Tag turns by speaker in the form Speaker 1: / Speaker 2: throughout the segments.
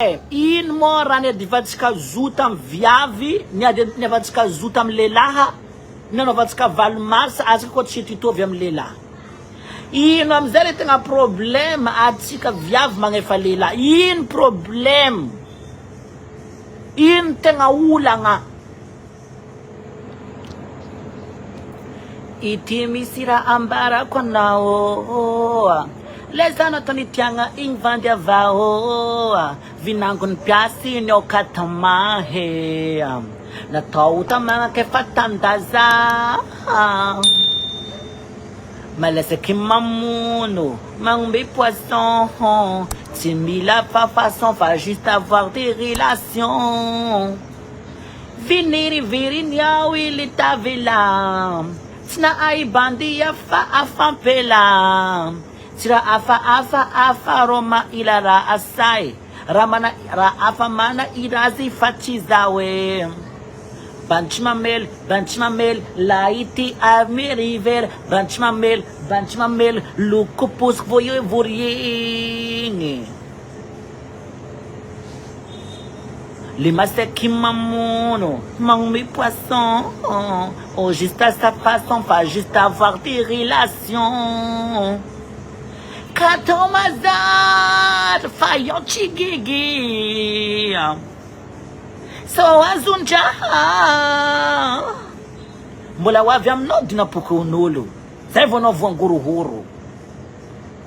Speaker 1: In mo rane divatsika zutam viavy ni avatsika zutam lehilahy ni avatsika valomasa azaka ko tsy titovy am lehilahy. Ino amizay le tegna problème atsika viavy magnefa lehilahy. In problème. In tegna olagna. Ity misy raha ambarako anao. Lezana tony tianga ingvandy avao. Vinangony piasy ny okatamahe. Natao tamagna kefa tandaza. Malasaky mamono, magnombe poisson. Tsy mila façon, fa juste avoir des relations. Viniriviry niao ili tavela. Tsna ai bandia fa afampela. Tira afa roma ilara asai. Ramana ra afa mana irazi fachizawe. Banchimamel, laiti amiriver, banchimamel, lukupus voying. Limaste kimamono, mange poisson. Oh, juste à sa façon, pas juste avoir des relations. Katomazar, fayon chigigi. So azunja. Mbola wavy aminao dina pokon'olo. Zay vao anao voangorohoro.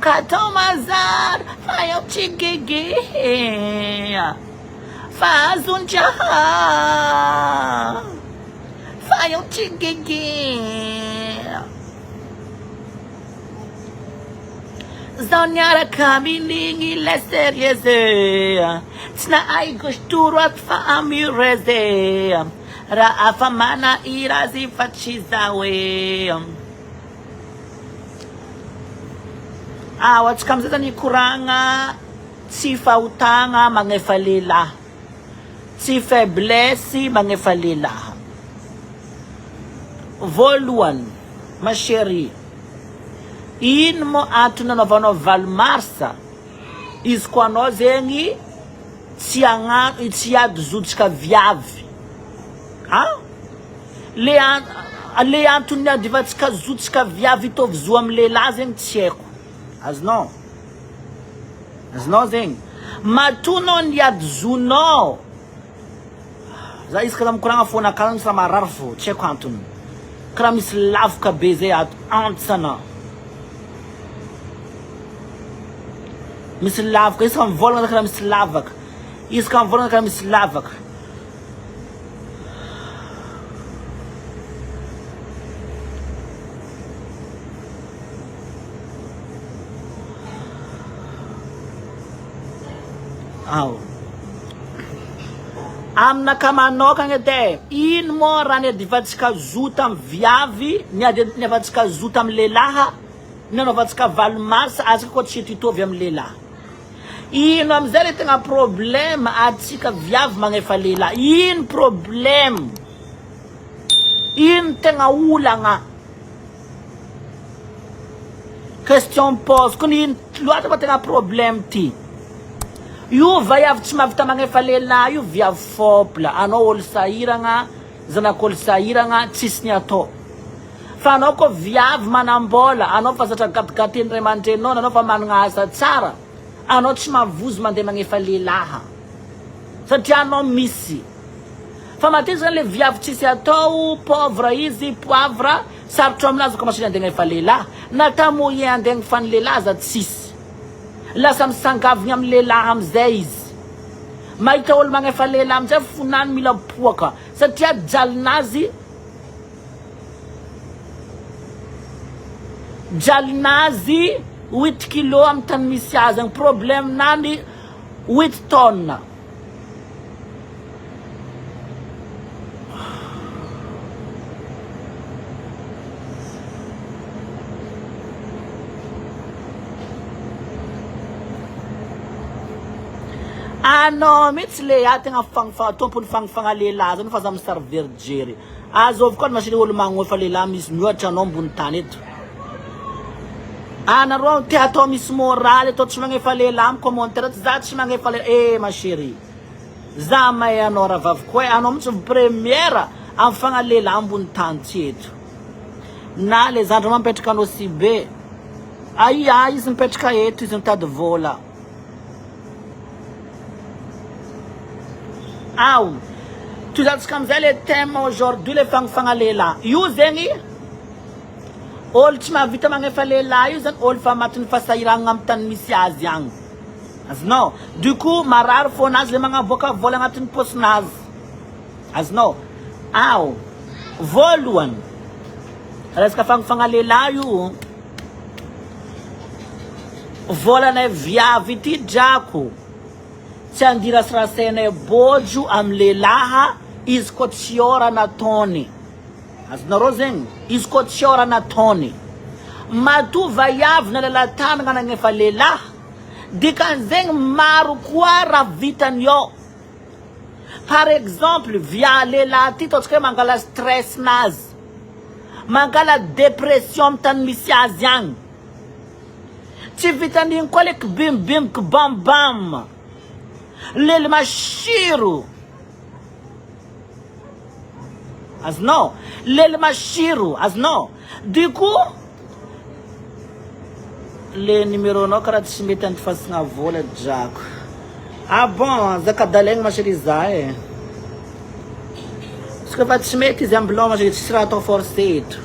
Speaker 1: Katomazar, fayon chigigi. Fazunja. Fayon chigigi. Zonyara kamilingi leserieuse. Tsna ai gosturo at fa amureze. Ra afamana irazi fachizawe. What's comes ni kuranga. Si fautanga magnefa lehilahy. Si faiblesse magnefa lehilahy. Voalohany, ma chérie. In mo antony nanaovanao valomarsa. Izy ko anao zegny tsy ady zotsika viavy. Le antony adivatsika zotsika viavy itovy zo am lehilahy zegny tsy haiko. Azonao zegny. Matonao ny ady zonao. Za izy ka mikoragna fona karaha sa marary fo, tsy haiko antony. Karaha misy lavaka be zay antsana. Misy lavaka, izy ka mivolagna karaha misy lavaka. Izy ka mivolagna karaha misy lavaka. Amina kamanokagna edy ino mo raha ny adivatsika zota am viavy ny avatsika zota am lehilahy ny anaovantsika valomarsa azaka ko tsy titovy am lehilahy. Ino amizay le tegna problème atsika viavy magnefa lehilahy. Ino problème. Ino tegna olagna. Question pose kony ino loatra fa tegna problème ty. Io vaiavy tsy mavita magnefa lehilahy io viavy fopla. Anao olo sahiragna, zanak'olo sahiragna, tsisy ny atao. Fa anao ko viavy manambola, anao fa zatra gatigatiany ray aman-drenao, anao fa manana asa tsara. Anao tsy mavozo mandeha magnefa lehilahy. Satria anao misy. Fa matetiky le viavy tsisy atao, pauvre izy, poivre, sarotro aminazy ko masina andeha magnefa lehilahy. Nata moyen andeha gny lehilahy za tsisy. Lasa misangavigny am lehilahy amizay izy. Mahita olo magnefa lehilahy amizay fonany mila poaka. Satria jalinazy 8 kilo am tany misy azy. Ang problème nany 8 tonnes. Ano mitsy le tegna tompony fagnafagna lehilahy zany fa za miservir jery. Azovy koa masiny olo magnefa lehilahy misy mihoatra anao ambony tany eto. Anarô te atao misy moraly atao tsy magnefa lehilahy amin'ny commentaire za tsy magnefa lehilahy ma chérie za mahay anao ravavy koa anao mitsy première amin'ny fagna lehilahy ambony tany tsy eto na le zandry mampetraka anao si be aia izy mipetraka eto izy mitady vola aw tozatsika amizay le thème aujourd'hui le fagna lehilahy io zegny olo tsy mahavita magnefa lehilahy io zany olo fa matin'ny fasahiragna amin'ny tany misy azy agny azonao du coup marary foanazy le magnaboaka vola agnatin'ny posinazy azonao aw voalohany resaka fagna lehilahy io volanay viavy ty drako tsy andirasirasainay bojo amin'ny lehilahy izy ko tsy ora nataony azonareo zegny izy ko tsy ora nataony matoa vaiavy na lelatanagna nagnefa lehilahy dikan'zegny maro koa raha vitany ao par exemple via lehilahy ty ataontsika hoe mangala stress nazy mangala dépression amin'ny tany misy azy agny tsy vitan'igny koa le kibimbim kibambam lely masiro azonao lely masiro azonao du coup le numéro nao karaha tsy mety antifasagna vola drako ah bon zakadalegny mashery za izy fa tsy mety izy ambilao mashery tsisy raha atao forcé eto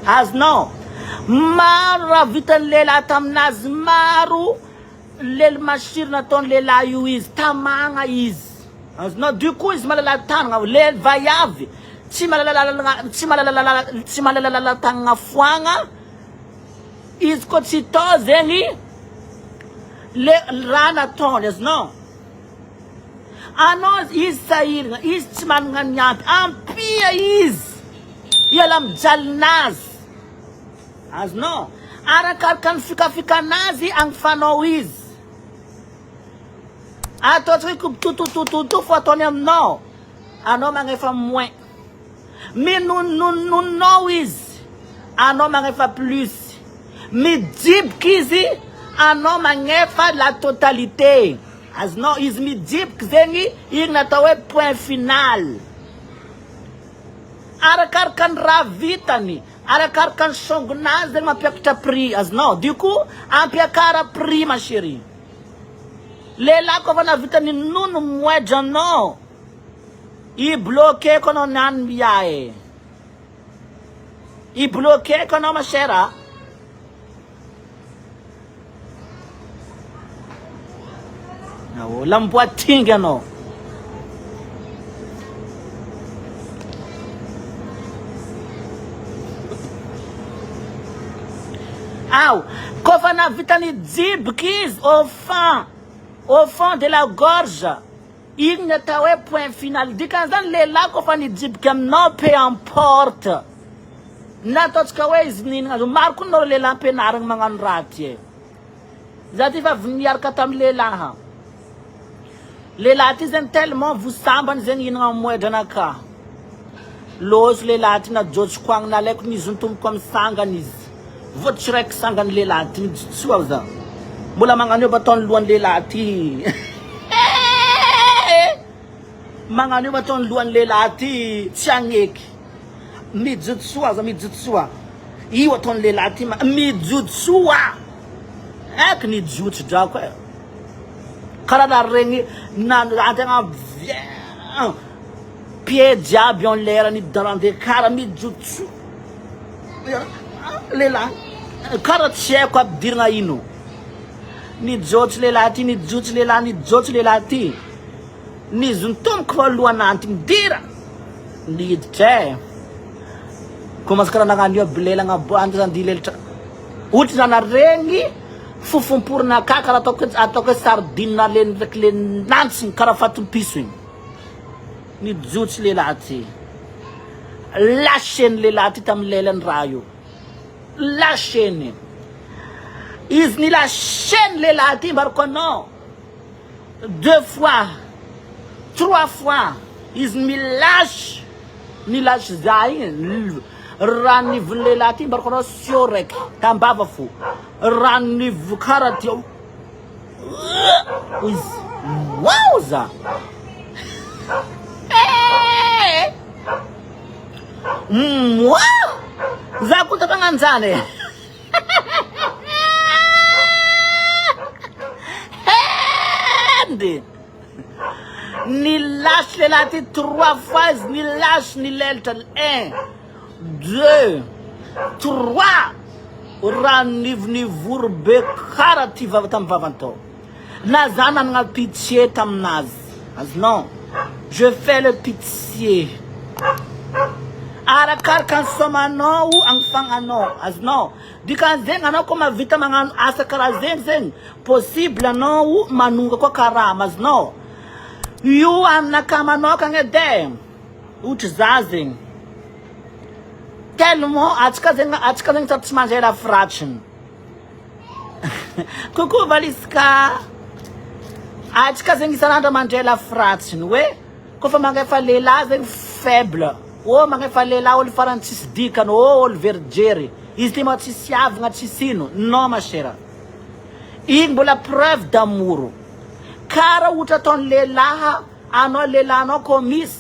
Speaker 1: azonao maro raha vitany lehilahy taminazy maro lely masiro nataony lehilahy io izy tamagna izy azonao du coup izy malala tanagna le vaiavy tsy malalala tanagna foagna izy ko tsy tao zegny le raha nataony azonao anao izy sahiragna izy tsy managna niampy ampia izy iala mijalinazy azonao arakaraka ny fikafikanazy agnifanao izy ataotsika hoe tototototo fo ataony aminao anao magnefa moins minonononao izy anao magnefa plus mijiboka izy anao magnefa la totalité azonao izy mijiboka zegny igny natao hoe point final arakaraka ny raha vitany arakaraka ny songonazy zegny mampiakatra prix azonao du coup ampiakara prix ma chérie lehilahy koa fa navitany nono moedra anao i bloqué ko anao niany mia i bloqué ko anao ma chera lamboatingy anao aw ko fa navitany jiboka izy au fond de la gorge igny natao hoe point final dikan'izany lehilahy ko fa nijiboka aminao peu importe na ataontsika hoe izy ninagna maro koa nao lehilahy ampianaragna magnano raha ty za ty fa niaraka tamin'ny lehilahy ty zegny tellement vosambany zegny hinagna moedra anaka lozo lehilahy ty najotsoko agny nalaiko nizontomoko amin'ny sangany izy vo tsy raiky sangany lehilahy ty mijotsoa za mbola magnano eo bataony lohan'ny lehilahy ty magnano eo bataony lohan'ny lehilahy ty tsy agneky mijotsoa za mijotsoa io ataony lehilahy ty mijotsoa eky nijotso drako karaha regny antegna bien pied jiaby en l'air ni dans des kara mijotso lehilahy karaha tsy haiko ampidirana ino nijotso lehilahy ty nijotso lehilahy ty nizontomoko fa lohananty midira niditra commence karaha nagnano io bilelagna andilelatra ohatra zana regny fofomporona ka karaha ataoko hoe sardine le ndraiky le nantsiny karaha fatompiso igny nijotso lehilahy ty lacheny lehilahy ty tamin'ny lelany raha io lacheny izy nilacheny lehilahy ty mbarako anao 2 fois 3 fois izy nilashe za igny Ranivo lehilahy ty mbarako sio raiky tambava fo ranivo karaha ty izy wow za wow za ko tatanganjany ni lâche lehilahy ty 3 fois ni lâche ni lelatra 1 2 3 ranivonivory be karaha ty vava tamy vavantao na za nanagna pitié taminazy azonao je fais le pitié arakaraka ny somanao agnifagnanao azonao dikan'zegny anao koa mavita magnano asa karaha zegny possible anao manonga koa karaha mazonao io aminaka manokagna edy ohatra za zegny tellement atsika zegny tsy manjela fratriny coucou valiska atsika zegny isan'andro manjela fratriny hoe kofa magnefa lehilahy zegny faible magnefa lehilahy olo farany tsisy dikany olo verijery izy ty ma tsisy avagna tsisy ino non ma chère igny mbola preuve d'amour kara ohatra ataony lehilahy anao lehilahinao ko misy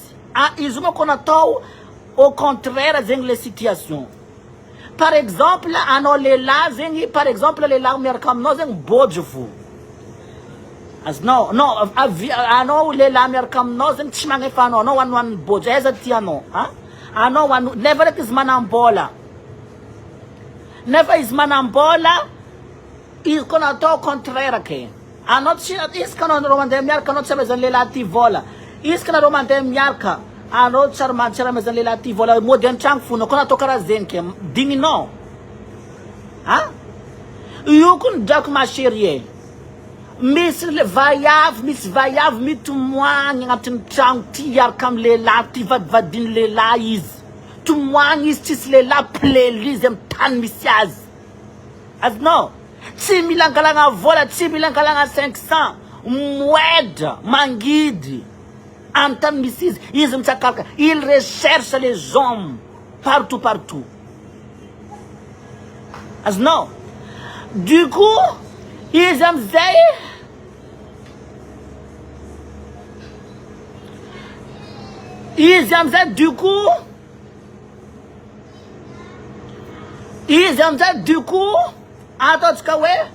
Speaker 1: izy moa ko natao au contraire zegny les situations par exemple anao lehilahy zegny par exemple lehilahy miaraka aminao zegny bojo fo azonao non anao lehilahy miaraka aminao zegny tsy magnefa anao hoanohan'ny bojo aiza tianao anao nefa raiky izy manambola nefa izy manambola izy ko natao au contraire ke anao tsy izy ka anao mandeha miaraka anao tsy amezany lehilahy ty vola izy ka anao mandeha miaraka anao tsara amezany lehilahy ty vola mody an-tragno fona ko natao karaha zegny ke digninao io ko ny drako ma chérie misy vaiavy mitomoagny agnatin'ny tragno ty iaraka amy lehilahy ty vadivadiny lehilahy izy tomoagny izy tsisy lehilahy plely izy amy tany misy azy azonao tsy mila angalagna vola tsy mila angalagna 500 moedra mangidy amy tany misy izy mitsakaka il recherche les hommes partout azonao du coup izy amizay du coup ataotsika hoe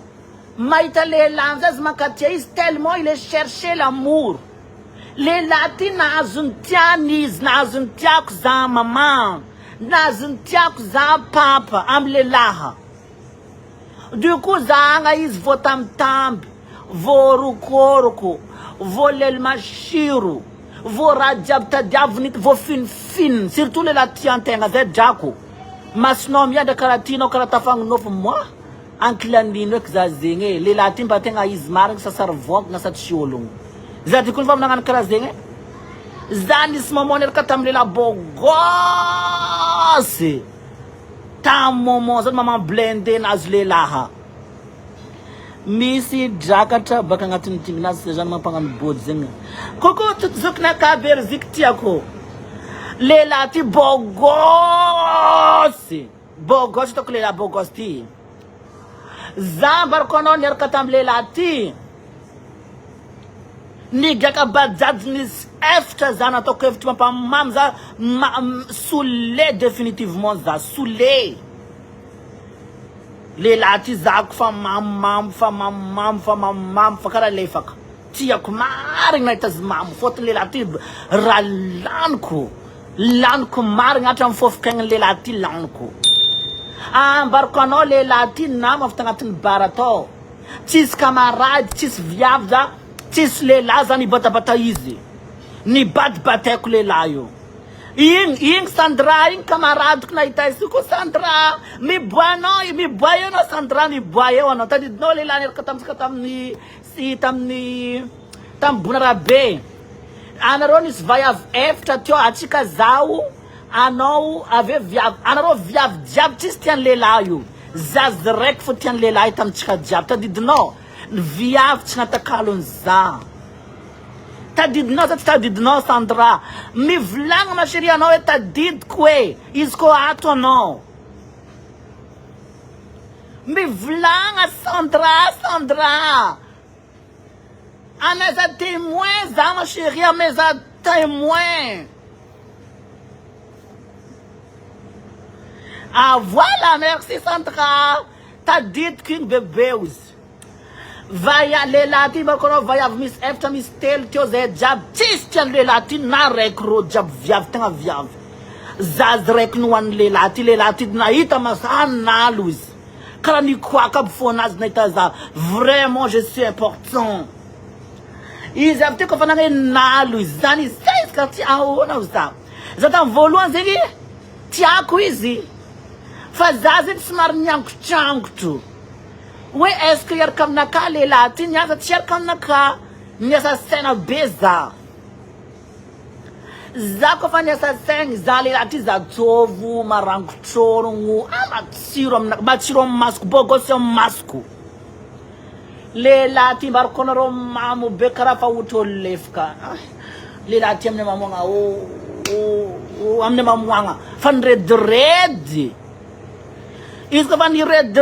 Speaker 1: mahita lehilahy amizay azy mankatia izy tellement il est cherché l'amour lehilahy ty nahazony tiany izy nahazony tiako za maman nahazony tiako za papa amy lehilahy du coup zagna izy vo tambitamby vo rokoroko vo lely masiro vo raha jiaby tadiaviny vo finifiny surtout lehilahy tiantegna zay drako masinao miandra karaha tinao karaha tafagnonofo moi ankilanino eky za zegny lehilahy ty mba tegna izy marigny sasary voagna sa tsy ologno za ty koa fa minagnano karaha zegny za nisy momony eraka tamy lehilahy bogosy tamy moment zany maman blende nazy lehilahy misy drakatra baka agnatin'ny tinginazy zany mampagnano body zegny koko totozokina kaberziky tiako lehilahy ty bogosy hitako lehilahy bogosy ty za mbarako anao niaraka tamy lehilahy ty nigaka bajajy nisy efatra za nataoko efitra mampamamy za soule définitivement za soule lehilahy ty zako fa mamamy fa karaha lefaka tiako marigny nahita azy mamy fôtony lehilahy ty raha laniko marigny hatra mifofokaign'ny lehilahy ty laniko ambarako anao lehilahy ty nama avy tagnatin'ny bara atao tsisy camarade tsisy viavy za tsisy lehilahy za nibatabata izy nibadibataiko lehilahy io igny Sandra igny camaradeko nahita izy ko Sandra miboa eo anao Sandra miboa eo anao tadidinao lehilahy niaraka tamitsika tamin'ny Bonarabe anareo nisy vaiavy efatra teo atsika zao anao ave viavy anareo viavy jiaby tsisy tiany lehilahy io zazy raiky fo tiany lehilahy tamitsika jiaby tadidinao viavy tsy natakalony za Tadidinao sa tadidinao Sandra. Mivlang mashiri anao e tadid kwe. Izy ko ato anao. Mivlang Sandra. Aneza témoin za ma chérie, aneza témoin. Ah voilà, merci Sandra. Tadid king bebeus. Vaya lelati bakono vaya mis after mis tel tio ze jab tistian lelati na rekro jab viav tanga viav. Zaz rek nuan lelati na ita masan na luz. Kala ni kwa kab fonaz na ita za. Vraiment je suis important. Ils avaient qu'on faisait na luz. Zani sais quand tu as on a ça. Zatan voluan zegi. Tia kuizi. Fazazit smarnyang chanktu. We est-ce que yar kam naka le latin ya sa tier kam naka nya sa sena beza. Zako fanya sa seng zali lati za tovu marang chorongu amatsirom masku bogosyo masku. Le lati barkonoro mamu bekara fa wuto lefka. Le lati amne mamonga amne mamwanga fanre dread. Isko van red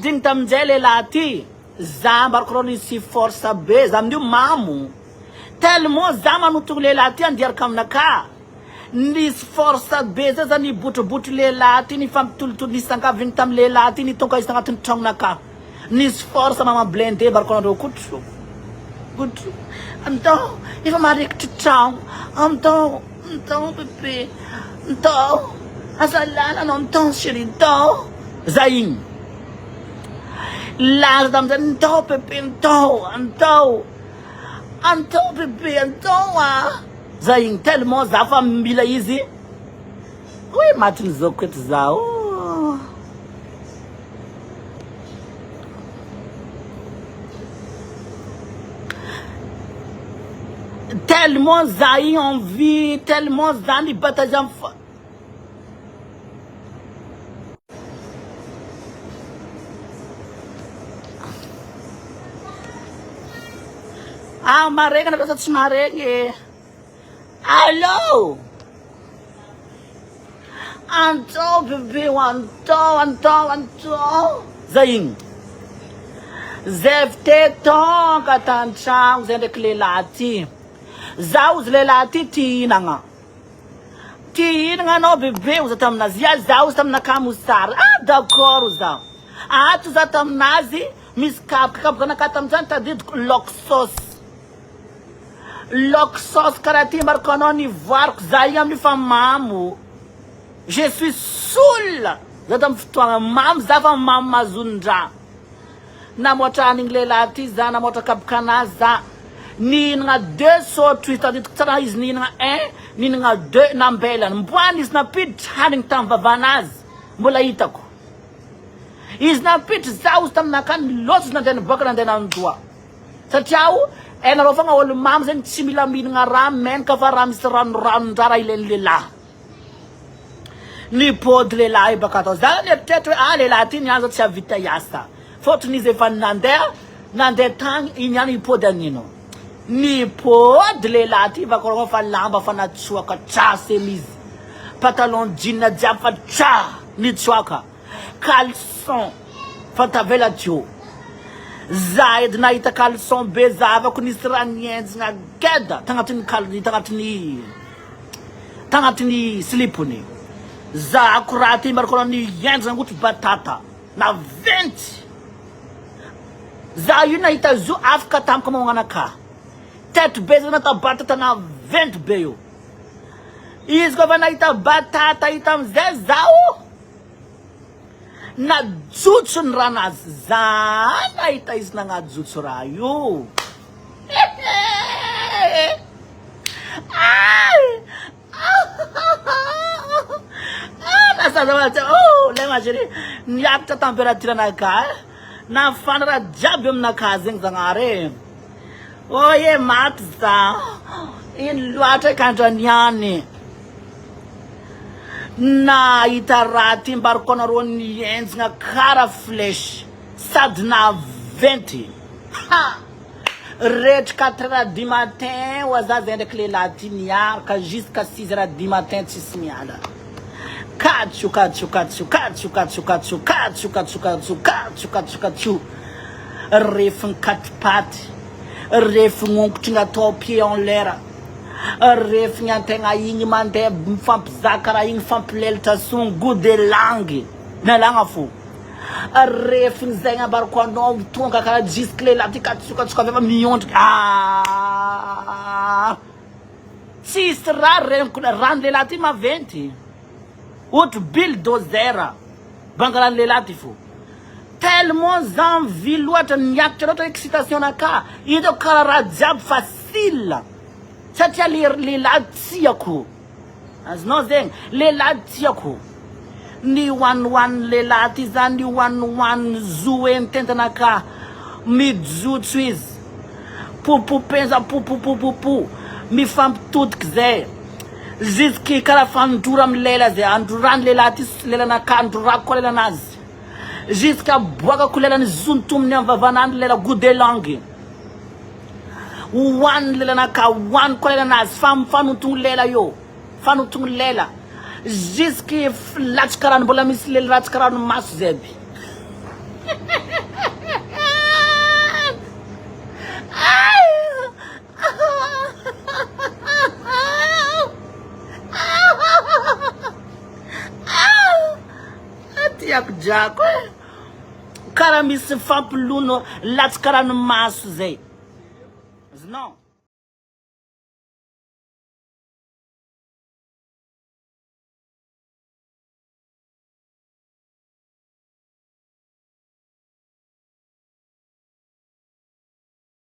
Speaker 1: ding tam jele lati zambar kroni si força be zamdi mamu tellement zamanu tugle lati andiar kam naka nis força be zani butu le lati ni fam tul ni sanga vintam le lati ni tonka isanga tun tong naka nis força mama blende bar kono kutu kutu anto if ma rik to town anto pepe anto asalana non ton shirito Zain Las dam anto pepe anto pepe Zain tellement za famille ici. Oui Martin zokwet zao tellement Zain envie tellement Zani batajan marega na pesa marega. Allo. Anto bebe anto. Zain. Zefte ton katanchang zende klelati. Zauz lelati tinanga. Tinanga no bebe uzatamna zia zauz tamna kamusar. Ah d'accord uza. Ah tu zatamnazi miskap kana katamjan tadid loksos. L'oxos karati marcononi voir zayam ni famamu. Je suis saoul. Zadam ftoa mam zava mama zundra. Na mota ningle lati za na mota kapkana za. Ni nga 2 so twitter dit tsara is ni nga 1 ni nga 2 na mbela. Mbwani is na pit haning tam vavanaz. Mbola itako. Is na pit zaus tam na kan lots na den bakran den andwa. Sa tiao en rofanga ol mam zen simila min nga ramen ka faram sran ran daray lela ni pod Lehilahy bakato za ne tetwe ale latin yazo tsa vita yasa fortunize fan nande tang inyani podanino ni pod Lehilahy bakoro fa lamba fana tsuaka cha semis pantalon jean japa cha ni tsuaka caleçon fatavela tio Zaid na ita caleçon bezava kunisraniens nga geda tangatini slipuni za kurati markono ni yens ngutu batata na 20 za yuna ita zu afka tam kama nganaka tet bezana ta batata na 20 beyo is govana ita batata itam zezao na jutsun ranas zana ita is na nga jutsurayo. Nasa naman lema shiri niyakta temperatura na ka na fanra jabim na kazing zangare oye matza in luate kantanyani na itarati mbarkona roni yens nga kara flesh sad na 20 ha Rehetra 4h du matin oazazy ndraiky lehilahy ty miaraka jusqu'à 6h du matin tsisy miala. Katso. Refin 4 pattes. Refin onkotry natao pied en l'air. Refin antegna igny mandeha mifampizaka raha igny fampilelatra son goût de langue. Na lagna fo. Refin zay abariko anao tonga karaha jusque lehilahy ty katso avy miondrika. Tsisy raha rano lehilahy ty maventy. Outro bulldozer. Bangalan lehilahy ty fo. Tellement envie loatra niakitra loatra excitation naka. Ito karaha raha jiaby facile. Satria lehilahy tiako. Azonao zegny, lehilahy tiako. Ni one lehilahy ty zany, ni one zoe mitentanaka. Mijotso izy. Pupupenza pupu. Mifampitotiky zay. Jusky karaha fandrora amy lela zay. Androrany lehilahy ty lelanaka, androrako koa lelanazy. Jusqu'à boaka kulelany zontominy amin'ny vavanandro lela goût de langue. One lelanaka, one koa lelanazy fanotogno lela yo. Fanotogno lela. Jusky latsaka rano mbola misy lela latsaka rano maso zeby. Tiako jako. Karaha misy fampilono latsaka rano maso zay. Non.